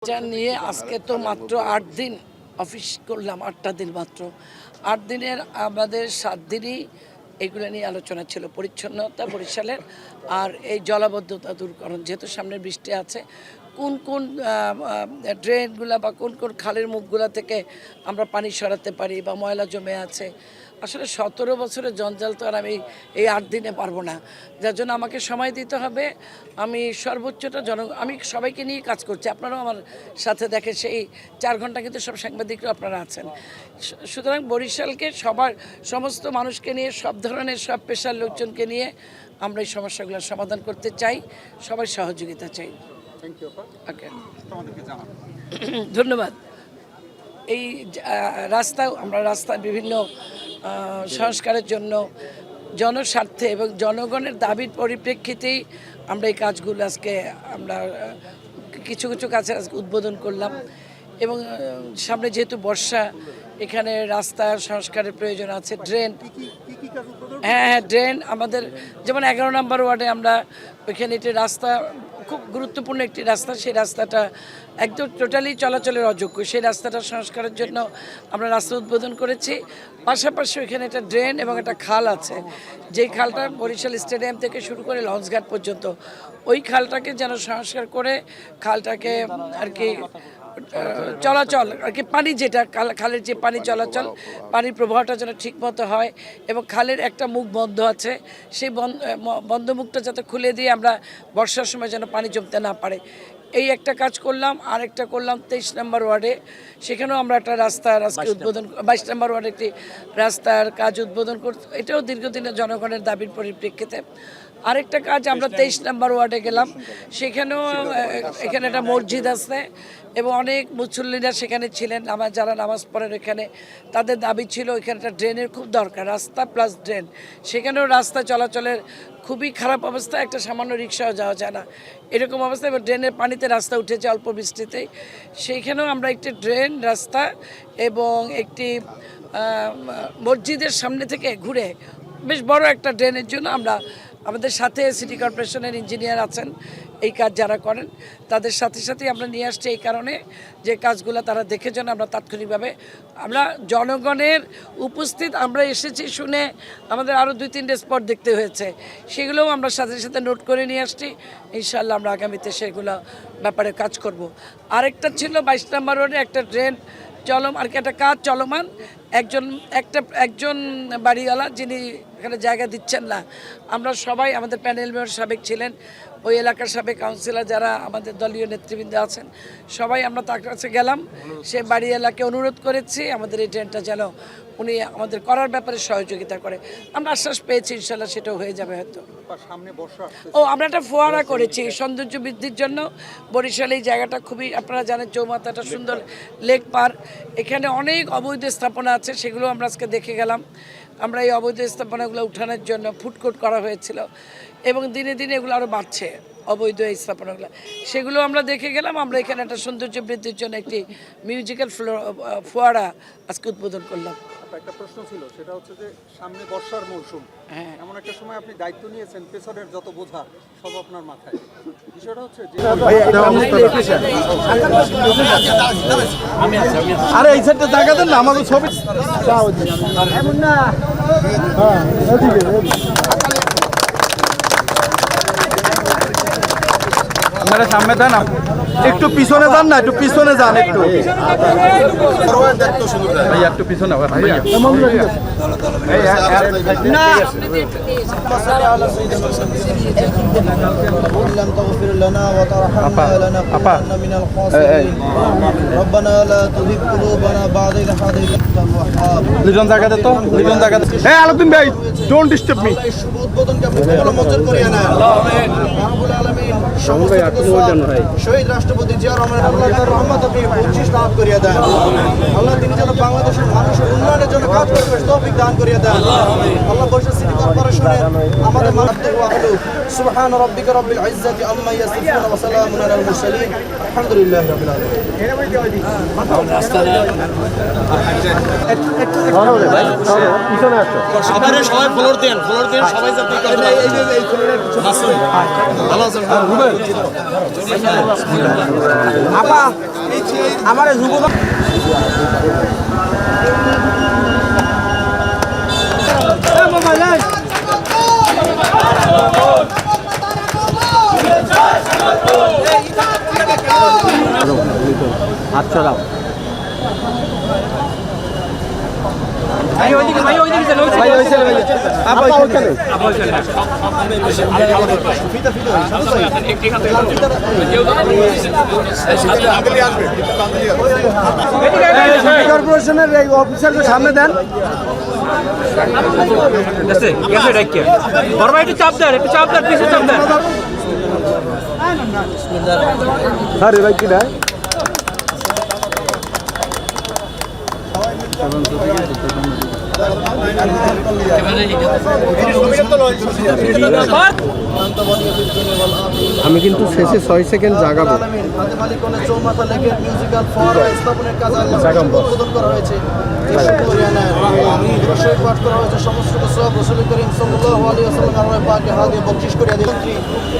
এটা নিয়ে আজকে তো মাত্র 8 দিন অফিস করলাম, 8টা দিন মাত্র। 8 দিনের আমাদের 7 দিনই এগুলো নিয়ে আলোচনা ছিল, পরিচ্ছন্নতা বরিশালের আর এই জলাবদ্ধতা দূরকরণ। যেহেতু সামনে বৃষ্টি আছে, কোন কোন ড্রেনগুলা বা কোন কোন খালের মুখগুলা থেকে আমরা পানি সরাতে পারি বা ময়লা জমে আছে। আসলে 17 বছরের জঞ্জাল তো আর আমি এই 8 দিনে পারবো না, যার জন্য আমাকে সময় দিতে হবে। আমি সর্বোচ্চটা আমি সবাইকে নিয়ে কাজ করছি, আপনারাও আমার সাথে দেখে সেই 4 ঘন্টা কিন্তু সব সাংবাদিকরা আপনারা আছেন। সুতরাং বরিশালকে সমস্ত মানুষকে নিয়ে, সব ধরনের সব পেশার লোকজনকে নিয়ে আমরা এই সমস্যাগুলোর সমাধান করতে চাই, সবাই সহযোগিতা চাই। ওকে, ধন্যবাদ। এই আমরা রাস্তা বিভিন্ন সংস্কারের জন্য জনস্বার্থে এবং জনগণের দাবির পরিপ্রেক্ষিতেই আমরা এই কাজগুলো আজকে আমরা কিছু কিছু কাজে আজকে উদ্বোধন করলাম। এবং সামনে যেহেতু বর্ষা, এখানে রাস্তা সংস্কারের প্রয়োজন আছে। ড্রেন, হ্যাঁ, ড্রেন আমাদের যেমন 11 নম্বর ওয়ার্ডে আমরা ওইখানে একটি রাস্তা, খুব গুরুত্বপূর্ণ একটি রাস্তা, সেই রাস্তাটা একদম টোটালি চলাচলের অযোগ্য। সেই রাস্তাটা সংস্কারের জন্য আমরা রাস্তা উদ্বোধন করেছি। পাশাপাশি ওইখানে একটা ড্রেন এবং একটা খাল আছে, যেই খালটা বরিশাল স্টেডিয়াম থেকে শুরু করে লঞ্চঘাট পর্যন্ত, ওই খালটাকে যেন সংস্কার করে খালটাকে আর কি চলাচল আর কি, পানি যেটা খালের যে পানি চলাচল, পানির প্রবাহটা যেন ঠিকমতো হয় এবং খালের একটা মুখ বন্ধ আছে, সেই বন্ধ মুখটা যাতে খুলে দিয়ে আমরা বর্ষার সময় যেন পানি জমতে না পারে, এই একটা কাজ করলাম। আরেকটা করলাম 23 নম্বর ওয়ার্ডে, সেখানেও আমরা একটা রাস্তার আজকে উদ্বোধন, 22 নম্বর ওয়ার্ডে একটি রাস্তার কাজ উদ্বোধন করতে, এটাও দীর্ঘদিনের জনগণের দাবির পরিপ্রেক্ষিতে। আরেকটা কাজ আমরা 23 নম্বর ওয়ার্ডে গেলাম, সেখানেও এখানে একটা মসজিদ আছে এবং অনেক মুসল্লিরা সেখানে ছিলেন, যারা নামাজ পড়েন এখানে, তাদের দাবি ছিল এখানে একটা ড্রেনের খুব দরকার, রাস্তা প্লাস ড্রেন। সেখানেও রাস্তা চলাচলের খুবই খারাপ অবস্থা, একটা সামান্য রিক্সাও যাওয়া যায় না এরকম অবস্থা, এবং ড্রেনের পানিতে রাস্তা উঠেছে অল্প বৃষ্টিতেই। সেইখানেও আমরা একটি ড্রেন, রাস্তা এবং একটি মসজিদের সামনে থেকে ঘুরে বেশ বড় একটা ড্রেনের জন্য আমরা আমাদের সাথে সিটি কর্পোরেশনের ইঞ্জিনিয়ার আছেন, এই কাজ যারা করেন তাদের সাথে সাথেই আমরা নিয়ে আসছি, এই কারণে যে কাজগুলো তারা দেখে যেন আমরা তাৎক্ষণিকভাবে, আমরা জনগণের উপস্থিত আমরা এসেছি শুনে আমাদের আরও 2-3টে স্পট দেখতে হয়েছে, সেগুলোও আমরা সাথে সাথে নোট করে নিয়ে আসছি। ইনশাআল্লাহ আমরা আগামীতে সেগুলো ব্যাপারে কাজ করব। আরেকটা ছিল 22 নম্বর রোডে একটা ড্রেন আর কি একটা কাজ চলমান, একজন বাড়িওয়ালা যিনি এখানে জায়গা দিচ্ছেন না, আমরা সবাই, আমাদের প্যানেল মেয়র সাবেক ছিলেন, ওই এলাকার সাবেক কাউন্সিলর যারা আমাদের দলীয় নেতৃবৃন্দ আছেন, সবাই আমরা তার কাছে গেলাম, সে বাড়িওয়ালাকে অনুরোধ করেছি আমাদের এই ড্রেনটা যেন উনি আমাদের করার ব্যাপারে সহযোগিতা করে। আমরা আশ্বাস পেয়েছি ইনশাল্লাহ সেটাও হয়ে যাবে হয়তো। আমরা একটা ফোয়ারা করেছি সৌন্দর্য বৃদ্ধির জন্য। বরিশাল এই জায়গাটা খুবই, আপনারা জানেন, চৌমাথাটা সুন্দর, লেক পার, এখানে অনেক অবৈধ স্থাপনা আছে, সেগুলো আমরা আজকে দেখে গেলাম। আমরা এই অবৈধ স্থাপনাগুলো উঠানোর জন্য ফুডকোর্ট করা হয়েছিল এবং দিনে দিনে এগুলো আরও বাড়ছে, অবৈধ এই স্থাপনাগুলো, সেগুলো আমরা দেখে গেলাম। আমরা এখানে একটা সৌন্দর্য বৃদ্ধির জন্য একটি মিউজিক্যাল ফোয়ারা আজকে উদ্বোধন করলাম। একটা প্রশ্ন ছিল, সেটা হচ্ছে যে সামনে বর্ষার মৌসুম, এমন একটা সময় আপনি দায়িত্ব নিয়েছেন, পেছনের যত বোঝা সব আপনার মাথায়, বিষয়টা হচ্ছে যে আরে এই সাইডটা জায়গা দেন না, আমাকে ছবি এমন না। আপনারা সামনে দেন, একটু পিছনে যান না, একটু পিছনে যান, একটু ভাইয়া একটু পিছনে দুজন জায়গাতে তো, দুজন জায়গাতে। হ্যাঁ আলাউদ্দিন ভাই, ডোন্ট ডিস্টার্ব মি। শহীদ রাষ্ট্রপতি জিয়া রহমানের রহমত আপনি বঞ্চিত লাভ করিয়া দেন আল্লাহ, তিনি যেন বাংলাদেশের মানুষের উন্নয়নের জন্য কাজ করবে তৌফিক দান করিয়া দেন আল্লাহ। বরিশাল সিটি কর্পোরেশনের আমাদের মানবদের ওয়াহলু সুবহান রাব্বিকা রাব্বিল ইজ্জাতি আম্মা ইয়াসিফুন ওয়া সালামুন আলাল মুরসালিন আলহামদুলিল্লাহি রাব্বিল আলামিন। আপনারা সবাই ফ্লোর দেন, সবাই যাতে ভালো আছেন। আপা আমার যুব আচ্ছা দাও ভাই ওইদিকে আপা ওইখানে কর্পোরেশনের অফিসারকে সামনে দেন একটু চাপ দেন পিছিয়ে চাপ দেন আরে ভাই কি না আমি কিন্তু শেষে 6 সেকেন্ড জাগাবো হাতে মালিকনে চৌমাথা লেকের মিউজিক্যাল ফোয়ারা স্থাপনের কাজ আল্লাহ উদ্বোধন করা হয়েছে শহীদ পাঠ করা হয়েছে সমস্ত সব রাসূল করিম সাল্লাল্লাহু আলাইহি ওয়াসাল্লাম আর পাকে হাত দিয়ে বকশিশ করে দিলেন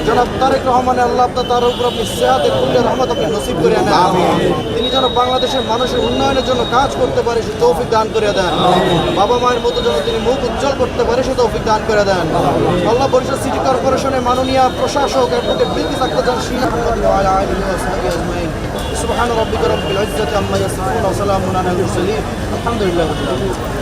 জনাব তারেক রহমান আল্লাহ তার উপর আপনি সিয়াতে কুল্লি রহমত আপনি নসিব করে দেন তিনি যেন বাংলাদেশের মানুষের উন্নয়নের জন্য কাজ করতে পারে সে তৌফিক দান করে দেন বাবা মায়ের মতো যেন তিনি মুখ উজ্জ্বল করতে পারে সে তৌফিক দান করে দেন আল্লাহ বরিশাল সিটি কর্পোরেশনের মাননীয় প্রশাসক অ্যাডভোকেট বিলকিস আক্তার জান শিলা ওয়া আলা আলিহি ওয়া সাহবিহি আজমাইন সুবহান রাব্বিকা রাব্বিল ইজ্জাতি আম্মা ইয়াসিফুন ওয়া সালামুন আলাল মুরসালিন আলহামদুলিল্লাহি রাব্বিল আলামিন